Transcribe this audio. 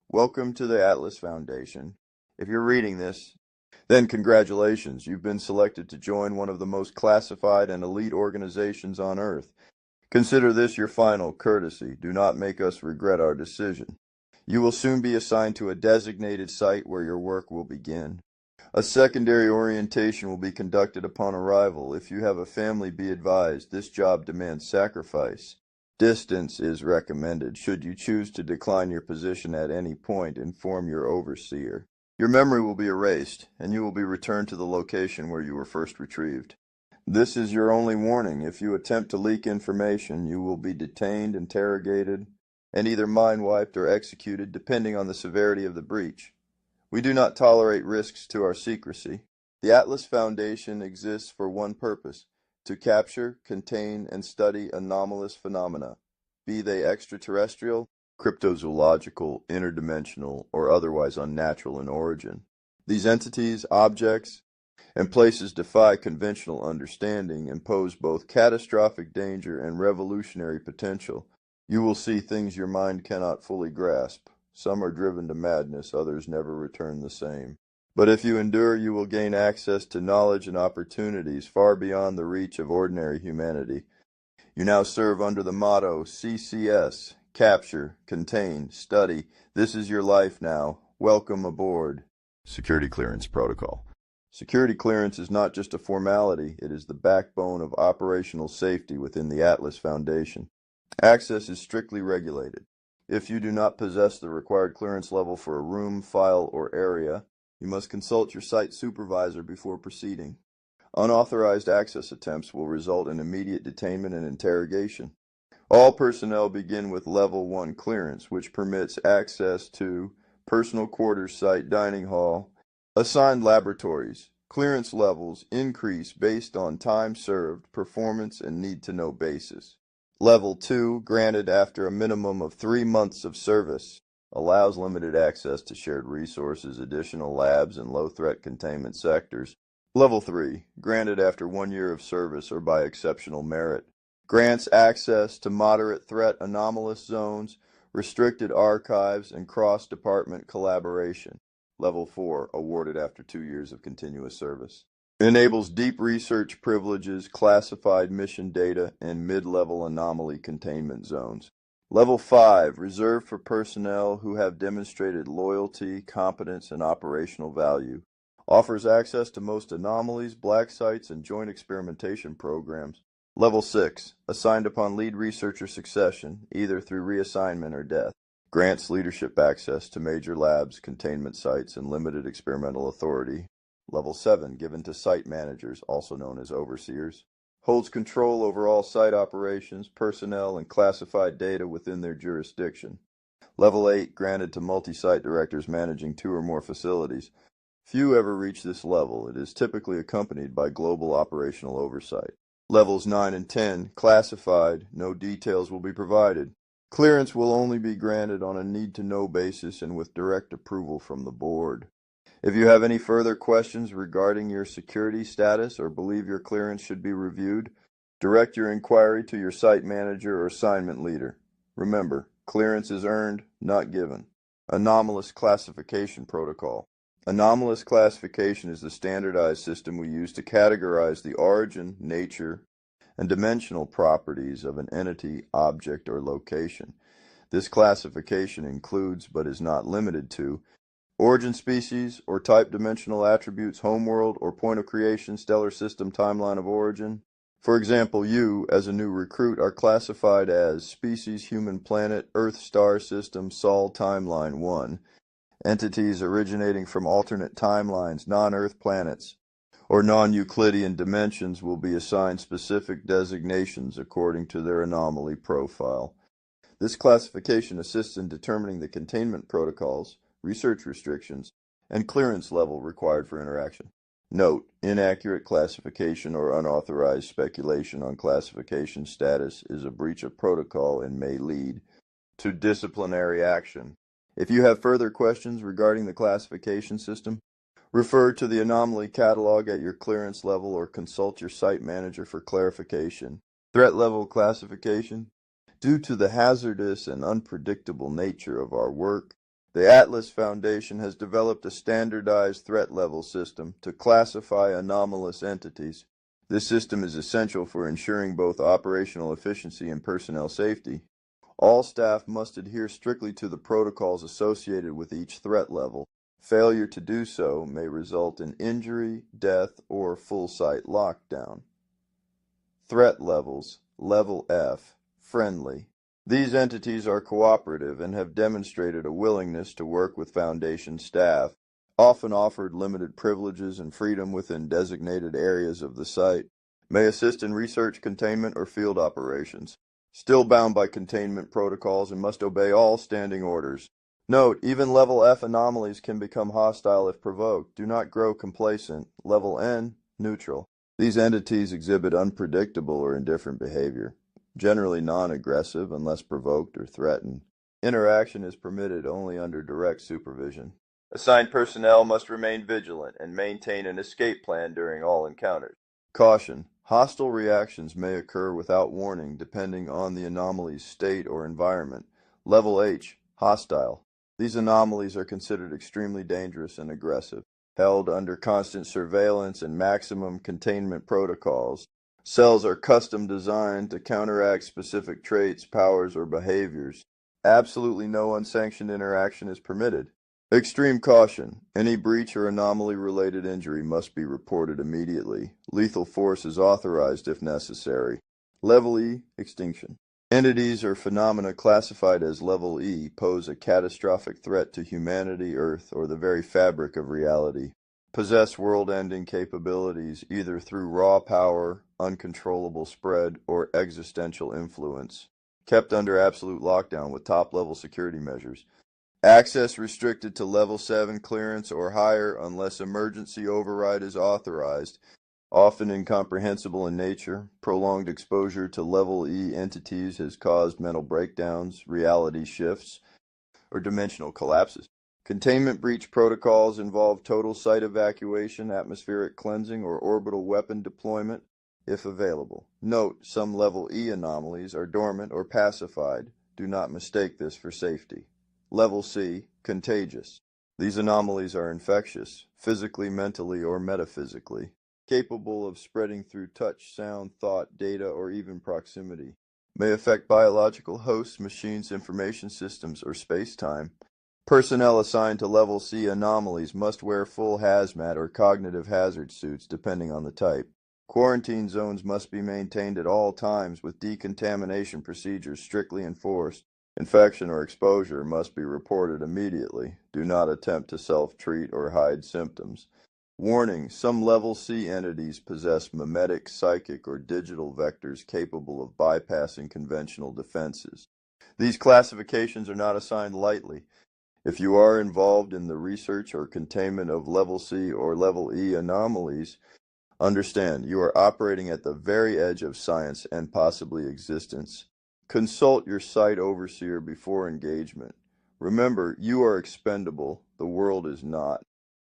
Welcome to the Atlas Foundation. If you're reading this, then congratulations, you've been selected to join one of the most classified and elite organizations on Earth. Consider this your final courtesy. Do not make us regret our decision. You will soon be assigned to a designated site where your work will begin. A secondary orientation will be conducted upon arrival. If you have a family, be advised, this job demands sacrifice. Distance is recommended. Should you choose to decline your position at any point, inform your overseer. Your memory will be erased, and you will be returned to the location where you were first retrieved. This is your only warning. If you attempt to leak information, you will be detained, interrogated, and either mind-wiped or executed, depending on the severity of the breach. We do not tolerate risks to our secrecy. The Atlas Foundation exists for one purpose: to capture, contain, and study anomalous phenomena, be they extraterrestrial, cryptozoological, interdimensional, or otherwise unnatural in origin. These entities, objects, and places defy conventional understanding and pose both catastrophic danger and revolutionary potential. You will see things your mind cannot fully grasp. Some are driven to madness, others never return the same. But if you endure, you will gain access to knowledge and opportunities far beyond the reach of ordinary humanity. You now serve under the motto CCS, Capture, Contain, Study. This is your life now. Welcome aboard. Security Clearance Protocol. Security clearance is not just a formality, it is the backbone of operational safety within the Atlas Foundation. Access is strictly regulated. If you do not possess the required clearance level for a room, file, or area, you must consult your site supervisor before proceeding. Unauthorized access attempts will result in immediate detainment and interrogation. All personnel begin with Level 1 clearance, which permits access to personal quarters site, dining hall, assigned laboratories. Clearance levels increase based on time served, performance, and need-to-know basis. Level 2, granted after a minimum of 3 months of service, allows limited access to shared resources, additional labs, and low-threat containment sectors. Level 3, granted after 1 year of service or by exceptional merit, grants access to moderate threat anomalous zones, restricted archives, and cross-department collaboration. Level 4, awarded after 2 years of continuous service. Enables deep research privileges, classified mission data, and mid-level anomaly containment zones. Level 5, reserved for personnel who have demonstrated loyalty, competence, and operational value. Offers access to most anomalies, black sites, and joint experimentation programs. Level 6, assigned upon lead researcher succession, either through reassignment or death. Grants leadership access to major labs, containment sites, and limited experimental authority. Level 7, given to site managers, also known as overseers. Holds control over all site operations, personnel, and classified data within their jurisdiction. Level 8, granted to multi-site directors managing 2 or more facilities. Few ever reach this level. It is typically accompanied by global operational oversight. Levels 9 and 10, classified, no details will be provided. Clearance will only be granted on a need-to-know basis and with direct approval from the board. If you have any further questions regarding your security status or believe your clearance should be reviewed, direct your inquiry to your site manager or assignment leader. Remember, clearance is earned, not given. Anomalous Classification Protocol. Anomalous classification is the standardized system we use to categorize the origin, nature, and dimensional properties of an entity, object, or location. This classification includes, but is not limited to, origin species or type dimensional attributes, homeworld or point of creation, stellar system, timeline of origin. For example, you, as a new recruit, are classified as species human planet, Earth star system, Sol timeline 1. Entities originating from alternate timelines, non-Earth planets, or non-Euclidean dimensions will be assigned specific designations according to their anomaly profile. This classification assists in determining the containment protocols, research restrictions, and clearance level required for interaction. Note: inaccurate classification or unauthorized speculation on classification status is a breach of protocol and may lead to disciplinary action. If you have further questions regarding the classification system, refer to the anomaly catalog at your clearance level or consult your site manager for clarification. Threat level classification. Due to the hazardous and unpredictable nature of our work, The Atlas Foundation has developed a standardized threat level system to classify anomalous entities. This system is essential for ensuring both operational efficiency and personnel safety. All staff must adhere strictly to the protocols associated with each threat level. Failure to do so may result in injury, death, or full site lockdown. Threat levels. Level F. Friendly. These entities are cooperative and have demonstrated a willingness to work with Foundation staff, often offered limited privileges and freedom within designated areas of the site, may assist in research, containment, or field operations. Still bound by containment protocols and must obey all standing orders. Note, even level F anomalies can become hostile if provoked. Do not grow complacent. Level N, neutral. These entities exhibit unpredictable or indifferent behavior, generally non-aggressive unless provoked or threatened. Interaction is permitted only under direct supervision. Assigned personnel must remain vigilant and maintain an escape plan during all encounters. Caution. Hostile reactions may occur without warning depending on the anomaly's state or environment. Level H. Hostile. These anomalies are considered extremely dangerous and aggressive, held under constant surveillance and maximum containment protocols. Cells are custom designed to counteract specific traits, powers, or behaviors. Absolutely no unsanctioned interaction is permitted. Extreme caution. Any breach or anomaly-related injury must be reported immediately. Lethal force is authorized if necessary. Level E. Extinction. Entities or phenomena classified as Level E pose a catastrophic threat to humanity, Earth, or the very fabric of reality. Possess world-ending capabilities either through raw power, uncontrollable spread, or existential influence. Kept under absolute lockdown with top-level security measures. Access restricted to Level 7 clearance or higher unless emergency override is authorized. Often incomprehensible in nature, prolonged exposure to Level E entities has caused mental breakdowns, reality shifts, or dimensional collapses. Containment breach protocols involve total site evacuation, atmospheric cleansing, or orbital weapon deployment, if available. Note, some Level E anomalies are dormant or pacified. Do not mistake this for safety. Level C. Contagious. These anomalies are infectious, physically, mentally, or metaphysically, capable of spreading through touch, sound, thought, data, or even proximity. May affect biological hosts, machines, information systems, or space-time. Personnel assigned to Level C anomalies must wear full hazmat or cognitive hazard suits depending on the type. Quarantine zones must be maintained at all times with decontamination procedures strictly enforced. Infection or exposure must be reported immediately. Do not attempt to self-treat or hide symptoms. Warning, some Level C entities possess mimetic, psychic, or digital vectors capable of bypassing conventional defenses. These classifications are not assigned lightly. If you are involved in the research or containment of Level C or Level E anomalies, understand you are operating at the very edge of science and possibly existence. Consult your site overseer before engagement. Remember, you are expendable. The world is not.